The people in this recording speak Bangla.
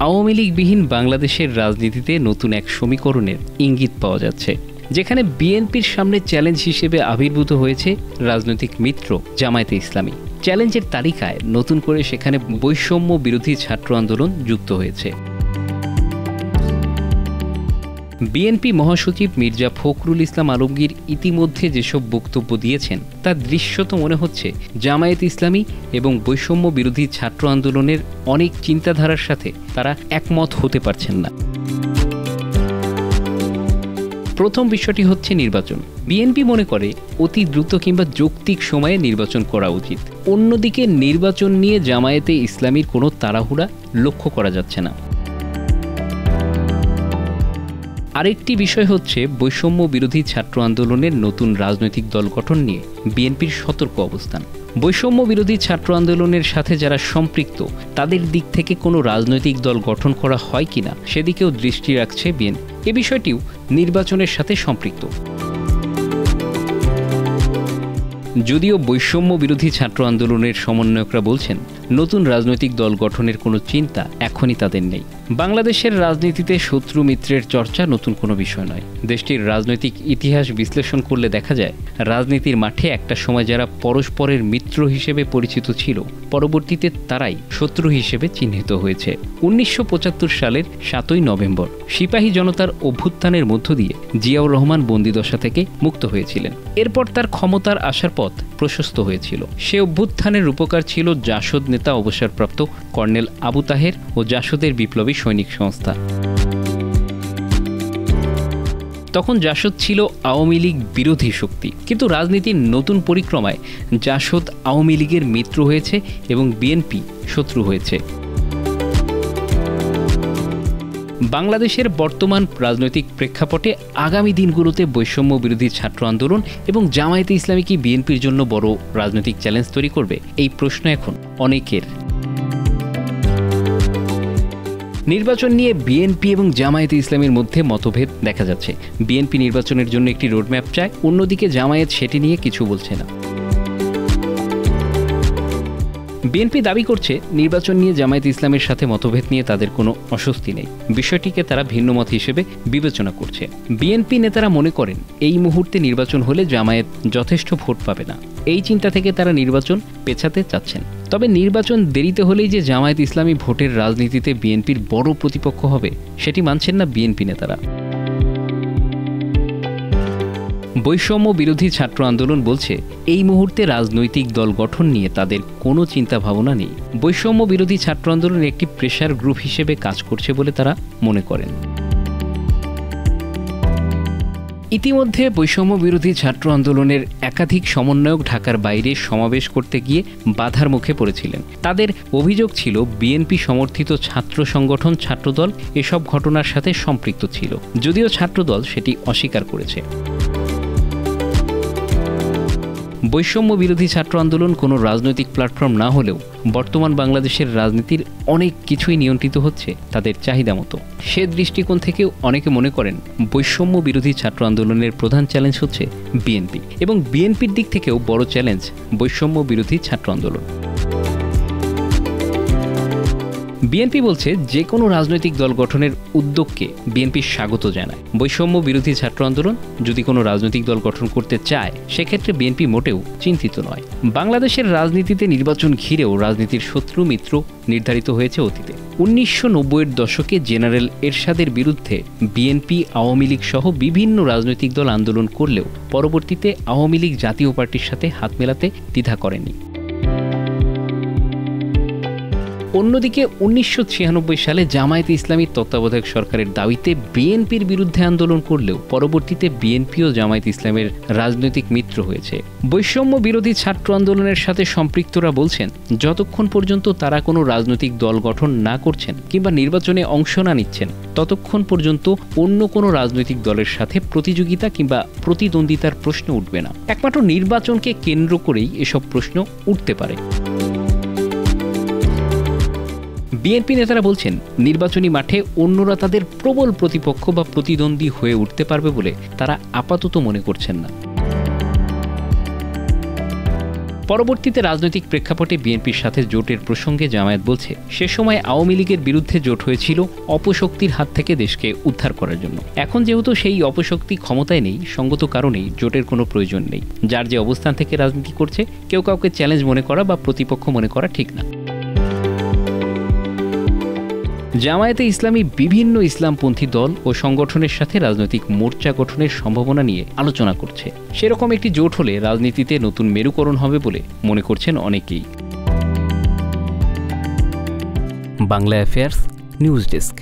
আওয়ামী লীগবিহীন বাংলাদেশের রাজনীতিতে নতুন এক সমীকরণের ইঙ্গিত পাওয়া যাচ্ছে, যেখানে বিএনপির সামনে চ্যালেঞ্জ হিসেবে আবির্ভূত হয়েছে রাজনৈতিক মিত্র জামায়াতে ইসলামী। চ্যালেঞ্জের তালিকায় নতুন করে সেখানে বৈষম্য বিরোধী ছাত্র আন্দোলন যুক্ত হয়েছে। বিএনপি মহাসচিব মির্জা ফখরুল ইসলাম আলমগীর ইতিমধ্যে যেসব বক্তব্য দিয়েছেন তা দৃশ্যত মনে হচ্ছে জামায়াতে ইসলামী এবং বৈষম্য বিরোধী ছাত্র আন্দোলনের অনেক চিন্তাধারার সাথে তারা একমত হতে পারছেন না। প্রথম বিষয়টি হচ্ছে নির্বাচন। বিএনপি মনে করে অতি দ্রুত কিংবা যৌক্তিক সময়ে নির্বাচন করা উচিত। অন্যদিকে নির্বাচন নিয়ে জামায়াতে ইসলামীর কোনো তাড়াহুড়া লক্ষ্য করা যাচ্ছে না। আরেকটি বিষয় হচ্ছে বৈষম্য বিরোধী ছাত্র আন্দোলনের নতুন রাজনৈতিক দল গঠন নিয়ে বিএনপির সতর্ক অবস্থান। বৈষম্য বিরোধী ছাত্র আন্দোলনের সাথে যারা সম্পৃক্ত তাদের দিক থেকে কোনো রাজনৈতিক দল গঠন করা হয় কিনা সেদিকেও দৃষ্টি রাখছে বিএনপি। এ বিষয়টিও নির্বাচনের সাথে সম্পৃক্ত। যদিও বৈষম্য বিরোধী ছাত্র আন্দোলনের সমন্বয়করা বলছেন নতুন রাজনৈতিক দল গঠনের কোনো চিন্তা এখনই তাদের নেই। বাংলাদেশের রাজনীতিতে শত্রু মিত্রের চর্চা নতুন কোনো বিষয় নয়। দেশটির রাজনৈতিক ইতিহাস বিশ্লেষণ করলে দেখা যায় রাজনীতির মাঠে একটা সময় যারা পরস্পরের মিত্র হিসেবে পরিচিত ছিল পরবর্তীতে তারাই শত্রু হিসেবে চিহ্নিত হয়েছে। 1975 সালের 7ই নভেম্বর সিপাহী জনতার অভ্যুত্থানের মধ্য দিয়ে জিয়াউর রহমান বন্দিদশা থেকে মুক্ত হয়েছিলেন। এরপর তার ক্ষমতার আসার পথ প্রশস্ত হয়েছিল। সে অভ্যুত্থানের রূপকার ছিল জাসদ নেতা অবসরপ্রাপ্ত কর্নেল আবু তাহের ও জাসদের বিপ্লবী সৈনিক সংস্থা। তখন জাসদ ছিল আওয়ামী লীগ বিরোধী শক্তি, কিন্তু রাজনীতির নতুন পরিক্রমায় জাসদ আওয়ামী লীগের মিত্র হয়েছে এবং বিএনপি শত্রু হয়েছে। বাংলাদেশের বর্তমান রাজনৈতিক প্রেক্ষাপটে আগামী দিনগুলোতে বৈষম্য বিরোধী ছাত্র আন্দোলন এবং জামায়াতে ইসলামী কি বিএনপির জন্য বড় রাজনৈতিক চ্যালেঞ্জ তৈরি করবে? এই প্রশ্ন এখন অনেকের। নির্বাচন নিয়ে বিএনপি এবং জামায়াতে ইসলামীর মধ্যে মতভেদ দেখা যাচ্ছে। বিএনপি নির্বাচনের জন্য একটি রোডম্যাপ চায়, অন্যদিকে জামায়াত সেটি নিয়ে কিছু বলছে না। বিএনপি দাবি করছে নির্বাচন নিয়ে জামায়াতে ইসলামের সাথে মতভেদ নিয়ে তাদের কোনো অস্বস্তি নেই, বিষয়টিকে তারা ভিন্নমত হিসেবে বিবেচনা করছে। বিএনপি নেতারা মনে করেন এই মুহূর্তে নির্বাচন হলে জামায়াত যথেষ্ট ভোট পাবে না, এই চিন্তা থেকে তারা নির্বাচন পেছাতে চাচ্ছেন। তবে নির্বাচন দেরিতে হলেই যে জামায়াতে ইসলামী ভোটের রাজনীতিতে বিএনপির বড় প্রতিপক্ষ হবে সেটি মানছেন না বিএনপি নেতারা। বৈষম্য বিরোধী ছাত্র আন্দোলন বলছে এই মুহূর্তে রাজনৈতিক দল গঠন নিয়ে তাদের কোনো চিন্তা ভাবনা নেই। বৈষম্য বিরোধী ছাত্র আন্দোলন একটি প্রেসার গ্রুপ হিসেবে কাজ করছে বলে তারা মনে করেন। ইতিমধ্যে বৈষম্য বিরোধী ছাত্র আন্দোলনের একাধিক সমন্বয়ক ঢাকার বাইরে সমাবেশ করতে গিয়ে বাধার মুখে পড়েছিলেন। তাদের অভিযোগ ছিল বিএনপি সমর্থিত ছাত্র সংগঠন ছাত্রদল এসব ঘটনার সাথে সম্পৃক্ত ছিল, যদিও ছাত্রদল সেটি অস্বীকার করেছে। বৈষম্য বিরোধী ছাত্র আন্দোলন কোনো রাজনৈতিক প্ল্যাটফর্ম না হলেও বর্তমান বাংলাদেশের রাজনীতির অনেক কিছুই নিয়ন্ত্রিত হচ্ছে তাদের চাহিদা মতো। সে দৃষ্টিকোণ থেকেও অনেকে মনে করেন বৈষম্য বিরোধী ছাত্র আন্দোলনের প্রধান চ্যালেঞ্জ হচ্ছে বিএনপি, এবং বিএনপির দিক থেকেও বড় চ্যালেঞ্জ বৈষম্য বিরোধী ছাত্র আন্দোলন। বিএনপি বলছে যে কোনো রাজনৈতিক দল গঠনের উদ্যোগকে বিএনপি স্বাগত জানায়। বৈষম্য বিরোধী ছাত্র আন্দোলন যদি কোনো রাজনৈতিক দল গঠন করতে চায় সেক্ষেত্রে বিএনপি মোটেও চিন্তিত নয়। বাংলাদেশের রাজনীতিতে নির্বাচন ঘিরেও রাজনীতির শত্রু মিত্র নির্ধারিত হয়েছে অতীতে। 1990-এর দশকে জেনারেল এরশাদের বিরুদ্ধে বিএনপি আওয়ামী লীগ সহ বিভিন্ন রাজনৈতিক দল আন্দোলন করলেও পরবর্তীতে আওয়ামী লীগ জাতীয় পার্টির সাথে হাত মেলাতে দ্বিধা করেনি। অন্যদিকে 1996 সালে জামায়াতে ইসলামীর তত্ত্বাবধায়ক সরকারের দাবিতে বিএনপির বিরুদ্ধে আন্দোলন করলেও পরবর্তীতে বিএনপি ও জামায়াতে ইসলামের রাজনৈতিক মিত্র হয়েছে। বৈষম্য বিরোধী ছাত্র আন্দোলনের সাথে সম্পৃক্তরা বলছেন যতক্ষণ পর্যন্ত তারা কোনো রাজনৈতিক দল গঠন না করছেন কিংবা নির্বাচনে অংশ না নিচ্ছেন ততক্ষণ পর্যন্ত অন্য কোনো রাজনৈতিক দলের সাথে প্রতিযোগিতা কিংবা প্রতিদ্বন্দ্বিতার প্রশ্ন উঠবে না। একমাত্র নির্বাচনকে কেন্দ্র করেই এসব প্রশ্ন উঠতে পারে। বিএনপি নেতারা বলছেন নির্বাচনী মাঠে অন্যরা তাদের প্রবল প্রতিপক্ষ বা প্রতিদ্বন্দ্বী হয়ে উঠতে পারবে বলে তারা আপাতত মনে করছেন না। পরবর্তীতে রাজনৈতিক প্রেক্ষাপটে বিএনপির সাথে জোটের প্রসঙ্গে জামায়াত বলছে, সে সময় আওয়ামী লীগের বিরুদ্ধে জোট হয়েছিল অপশক্তির হাত থেকে দেশকে উদ্ধার করার জন্য। এখন যেহেতু সেই অপশক্তি ক্ষমতায় নেই, সঙ্গত কারণেই জোটের কোনো প্রয়োজন নেই। যার যে অবস্থান থেকে রাজনীতি করছে, কেউ কাউকে চ্যালেঞ্জ মনে করা বা প্রতিপক্ষ মনে করা ঠিক না। জামায়াতে ইসলামী বিভিন্ন ইসলামপন্থী দল ও সংগঠনের সাথে রাজনৈতিক মোর্চা গঠনের সম্ভাবনা নিয়ে আলোচনা করছে। সেরকম একটি জোট হলে রাজনীতিতে নতুন মেরুকরণ হবে বলে মনে করছেন অনেকেই। Bangla affairs news desk.